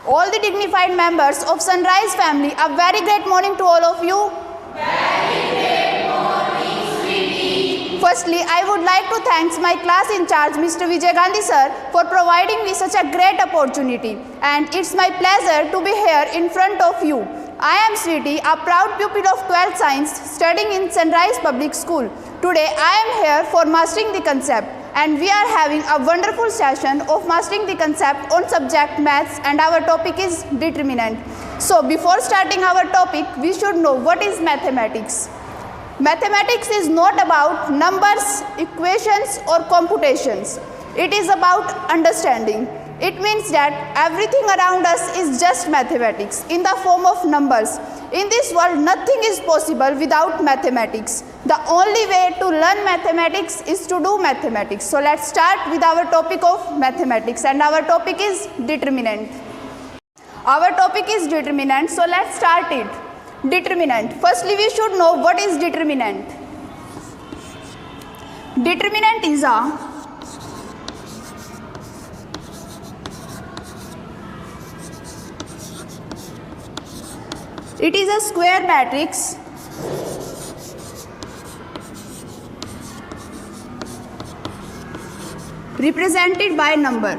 all the dignified members of Sunrise family, a very great morning to all of you. Very great morning, sweetie. Firstly, I would like to thank my class in charge, Mr. Vijay Gandhi sir, for providing me such a great opportunity. And it's my pleasure to be here in front of you. I am Sweetie, a proud pupil of 12th Science, studying in Sunrise Public School. Today, I am here for mastering the concept. And we are having a wonderful session of mastering the concept on subject maths, and our topic is determinant. So before starting our topic, we should know what is mathematics. Mathematics is not about numbers, equations or computations. It is about understanding. It means that everything around us is just mathematics in the form of numbers. In this world, nothing is possible without mathematics. The only way to learn mathematics is to do mathematics. So let's start with our topic of mathematics, and our topic is determinant. Our topic is determinant, so let's start it. Determinant. Firstly, we should know what is determinant. Determinant is a square matrix represented by number.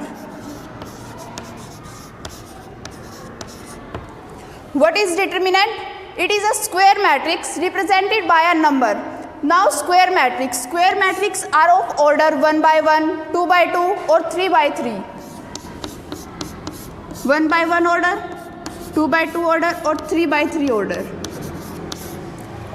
What is determinant? It is a square matrix represented by a number. Now square matrix are of order 1 by 1, 2 by 2 or 3 by 3. 1 by 1 order, 2 by 2 order or 3 by 3 order.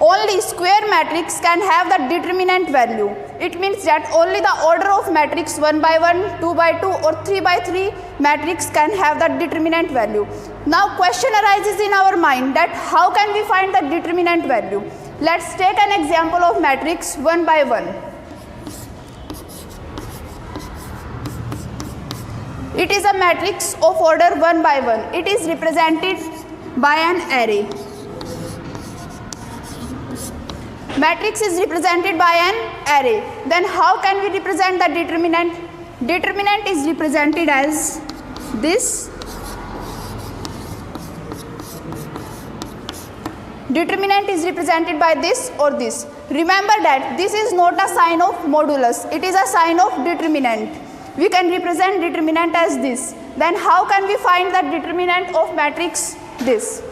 Only square matrix can have the determinant value. It means that only the order of matrix 1 by 1, 2 by 2 or 3 by 3 matrix can have the determinant value. Now question arises in our mind that how can we find the determinant value? Let's take an example of matrix 1 by 1. It is a matrix of order 1 by 1. It is represented by an array. Matrix is represented by an array. Then how can we represent the determinant? Determinant is represented as this. Determinant is represented by this or this. Remember that this is not a sign of modulus. It is a sign of determinant. We can represent determinant as this. Then how can we find the determinant of matrix this?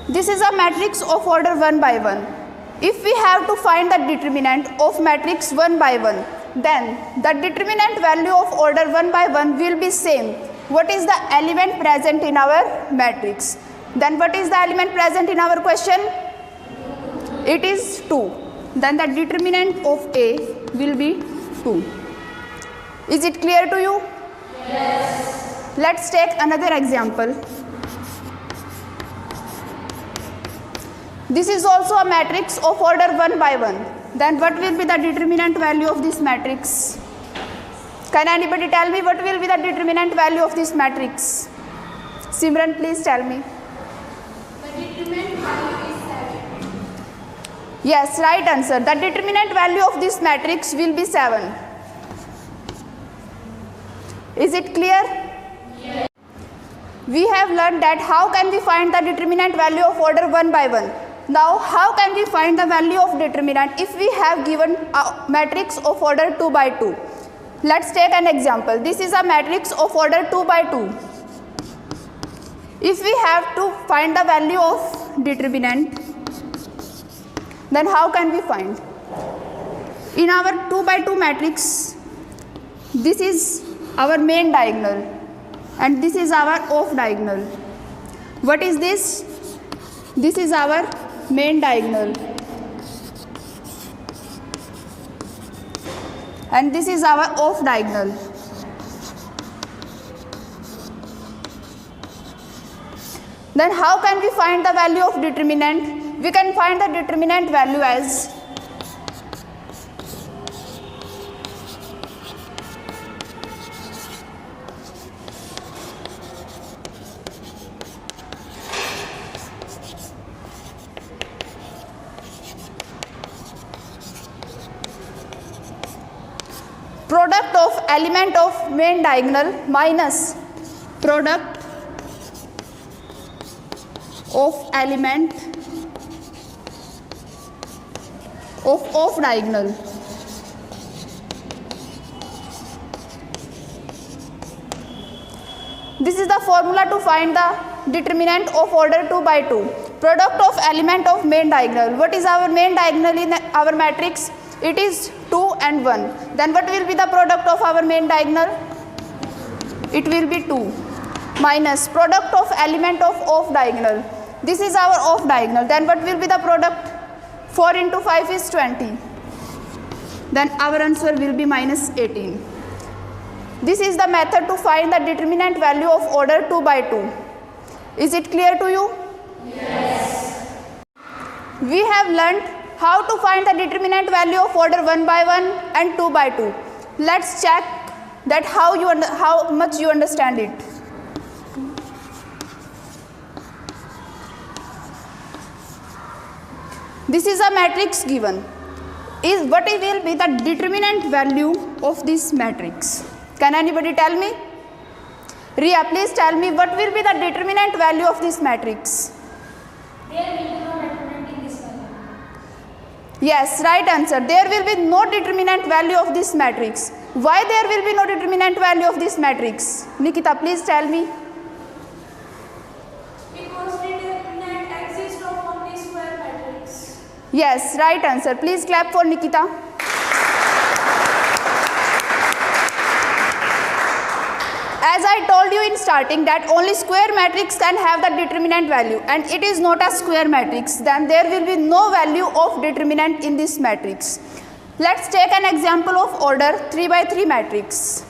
This is a matrix of order 1 by 1. If we have to find the determinant of matrix 1 by 1, then the determinant value of order 1 by 1 will be same. What is the element present in our matrix? Then what is the element present in our question? It is 2. Then the determinant of A will be 2. Is it clear to you? Yes. Let's take another example. This is also a matrix of order 1 by 1. Then what will be the determinant value of this matrix? Can anybody tell me what will be the determinant value of this matrix? Simran, please tell me. The determinant value is 7. Yes, right answer. The determinant value of this matrix will be 7. Is it clear? Yes. We have learned that how can we find the determinant value of order 1 by 1. Now how can we find the value of determinant if we have given a matrix of order 2 by 2. Let's take an example. This is a matrix of order 2 by 2. If we have to find the value of determinant, then how can we find? In our 2 by 2 matrix, this is our main diagonal and this is our off diagonal. What is this? This is our main diagonal and this is our off diagonal. Then how can we find the value of determinant? We can find the determinant value as product of element of main diagonal minus product of element of off diagonal. This is the formula to find the determinant of order 2 by 2. Product of element of main diagonal. What is our main diagonal in our matrix? It is 2 and 1. Then what will be the product of our main diagonal? It will be 2 minus product of element of off diagonal. This is our off diagonal. Then what will be the product? 4 into 5 is 20. Then our answer will be minus 18. This is the method to find the determinant value of order 2 by 2. Is it clear to you? Yes. We have learnt how to find the determinant value of order 1 by 1 and 2 by 2. Let's check that how much you understand it. This is a matrix given. What will be the determinant value of this matrix? Can anybody tell me? Ria, please tell me what will be the determinant value of this matrix? There will be no determinant in this value. Yes, right answer. There will be no determinant value of this matrix. Why there will be no determinant value of this matrix? Nikita, please tell me. Because determinant exists of only square matrix. Yes, right answer. Please clap for Nikita. As I told you in starting that only square matrix can have the determinant value and it is not a square matrix, then there will be no value of determinant in this matrix. Let's take an example of order 3 by 3 matrix.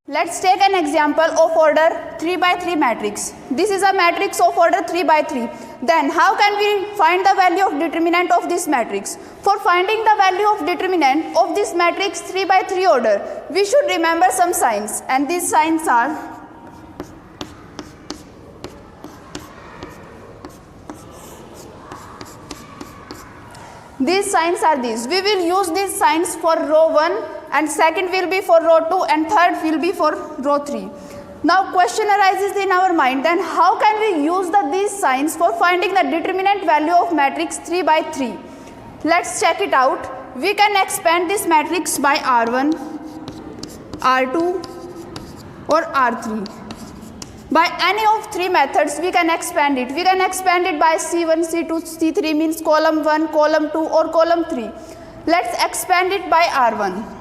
Let's take an example of order 3 by 3 matrix. This is a matrix of order 3 by 3. Then how can we find the value of determinant of this matrix? For finding the value of determinant of this matrix 3 by 3 order, we should remember some signs, and these signs are these. We will use these signs for row 1 and second will be for row 2 and third will be for row 3. Now question arises in our mind, then how can we use these signs for finding the determinant value of matrix 3 by 3? Let's check it out. We can expand this matrix by R1, R2 or R3. By any of three methods we can expand it. We can expand it by C1, C2, C3 means column 1, column 2 or column 3. Let's expand it by R1.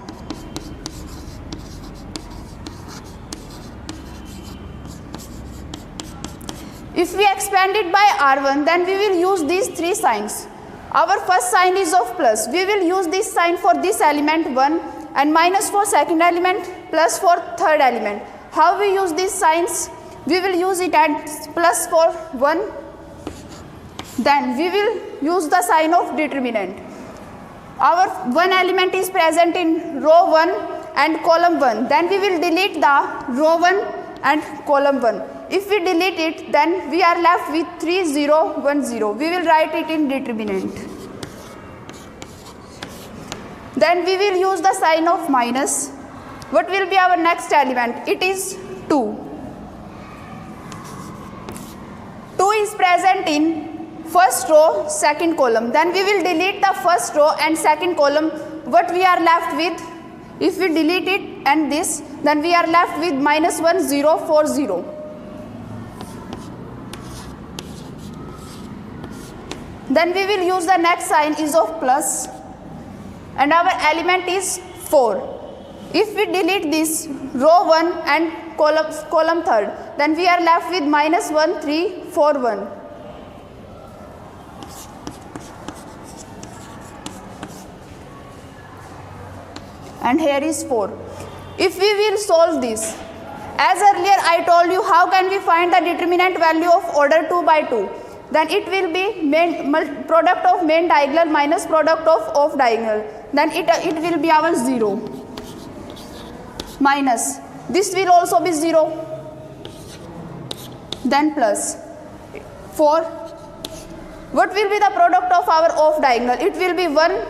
If we expand it by R1, then we will use these three signs. Our first sign is of plus. We will use this sign for this element 1 and minus for second element, plus for third element. How we use these signs? We will use it as plus for 1. Then we will use the sign of determinant. Our one element is present in row 1 and column 1. Then we will delete the row 1 and column 1. If we delete it, then we are left with 3, 0, 1, 0. We will write it in determinant. Then we will use the sign of minus. What will be our next element? It is 2. 2 is present in first row, second column. Then we will delete the first row and second column. What we are left with? If we delete it and this, then we are left with minus 1, 0, 4, 0. Then we will use the next sign is of plus and our element is 4. If we delete this row 1 and column third, then we are left with minus 1, 3, 4, 1. And here is 4. If we will solve this, as earlier I told you how can we find the determinant value of order 2 by 2. Then it will be product of main diagonal minus product of off diagonal. Then it will be our 0. Minus. This will also be 0. Then plus. 4. What will be the product of our off diagonal? It will be 1,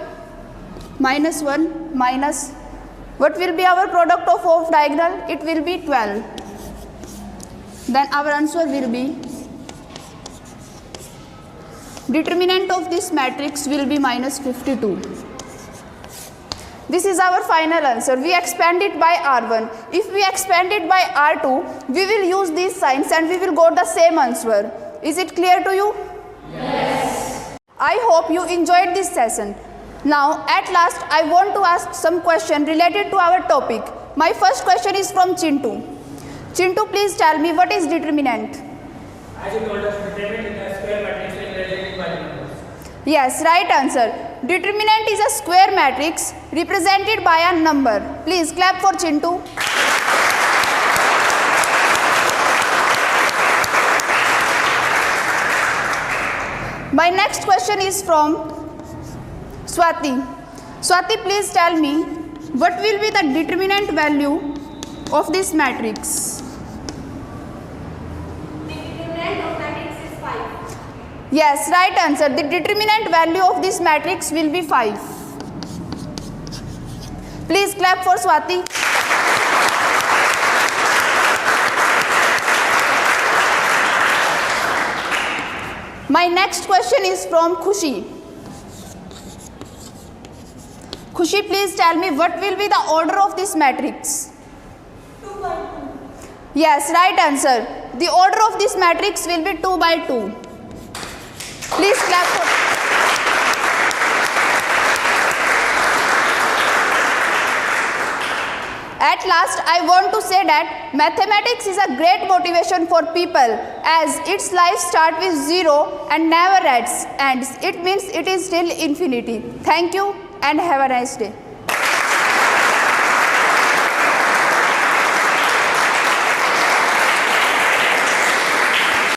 minus 1, minus. What will be our product of off diagonal? It will be 12. then our answer will be determinant of this matrix will be minus 52. This is our final answer. We expand it by R1. If we expand it by R2, we will use these signs and we will got the same answer. Is it clear to you? Yes. I hope you enjoyed this session. Now, at last, I want to ask some question related to our topic. My first question is from Chintu. Chintu, please tell me what is determinant? As you told us, determinant is a square matrix represented by numbers. Yes, right answer. Determinant is a square matrix represented by a number. Please clap for Chintu. My next question is from Swati. Swati, please tell me what will be the determinant value of this matrix? The determinant of matrix is 5. Yes, right answer. The determinant value of this matrix will be 5. Please clap for Swati. My next question is from Khushi. Khushi, please tell me what will be the order of this matrix? 2 by 2. Yes, right answer. The order of this matrix will be 2 by 2. Please clap for. At last, I want to say that mathematics is a great motivation for people as its life starts with 0 and never ends. It means it is till infinity. Thank you and have a nice day.